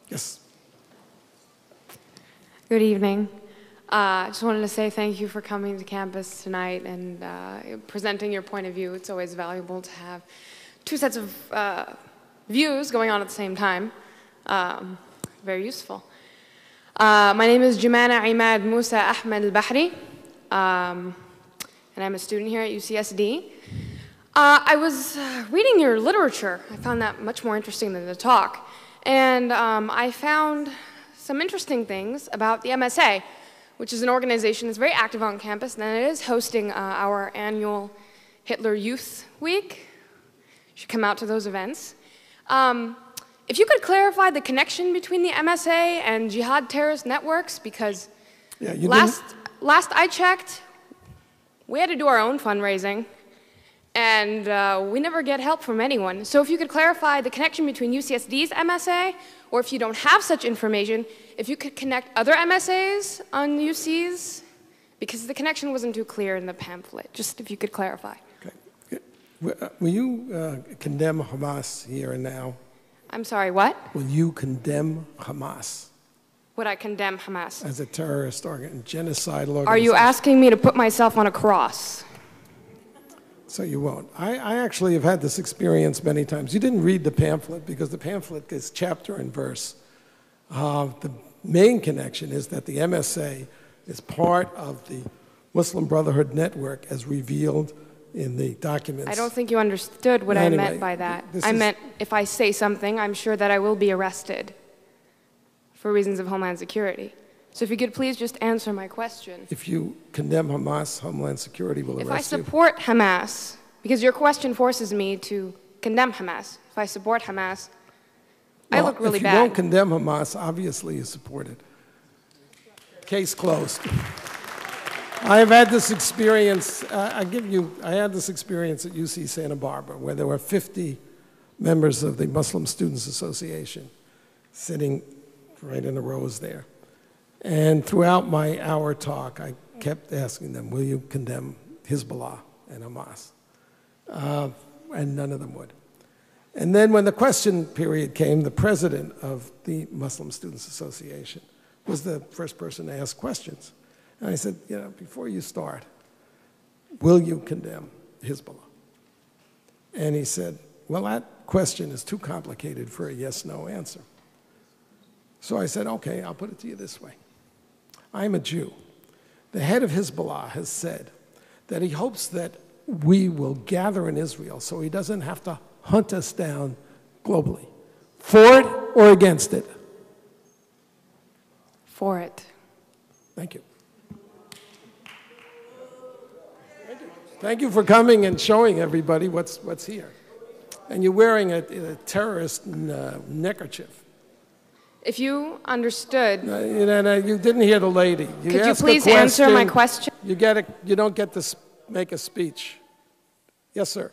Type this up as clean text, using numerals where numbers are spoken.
Yes. Good evening. I just wanted to say thank you for coming to campus tonight and presenting your point of view. It's always valuable to have two sets of views going on at the same time. Very useful. My name is Jumana Imad Musa Ahmed al-Bahri, and I'm a student here at UCSD. I was reading your literature. I found that much more interesting than the talk. And I found some interesting things about the MSA, which is an organization that's very active on campus, and it is hosting our annual Hitler Youth Week. You should come out to those events. If you could clarify the connection between the MSA and jihad terrorist networks, because last I checked, we had to do our own fundraising, and we never get help from anyone. So if you could clarify the connection between UCSD's MSA, or if you don't have such information, if you could connect other MSAs on UCs, because the connection wasn't too clear in the pamphlet. Just if you could clarify. Okay. Will you condemn Hamas here and now? I'm sorry, what? Will you condemn Hamas? Would I condemn Hamas? As a terrorist genocidal organization. Are you asking me to put myself on a cross? So you won't. I actually have had this experience many times. You didn't read the pamphlet because the pamphlet is chapter and verse. The main connection is that the MSA is part of the Muslim Brotherhood network as revealed in the documents. I don't think you understood what I meant by that. I meant if I say something, I'm sure that I will be arrested for reasons of Homeland Security. So if you could please just answer my question. If you condemn Hamas, Homeland Security will arrest you. If I support Hamas, because your question forces me to condemn Hamas. If I support Hamas, I look really bad. If you won't condemn Hamas, obviously you support it. Case closed. I have had this experience, I had this experience at UC Santa Barbara where there were 50 members of the Muslim Students Association sitting right in the rows there. And throughout my hour talk, I kept asking them, will you condemn Hezbollah and Hamas? And none of them would. And then when the question period came, the president of the Muslim Students Association was the first person to ask questions. And I said, you know, before you start, will you condemn Hezbollah? And he said, well, that question is too complicated for a yes-no answer. So I said, okay, I'll put it to you this way. I'm a Jew. The head of Hezbollah has said that he hopes that we will gather in Israel so he doesn't have to hunt us down globally. For it or against it? For it. Thank you. Thank you for coming and showing everybody what's here. And you're wearing a terrorist neckerchief. If you understood... you didn't hear the lady. Could you please answer my question? You don't get to make a speech. Yes, sir.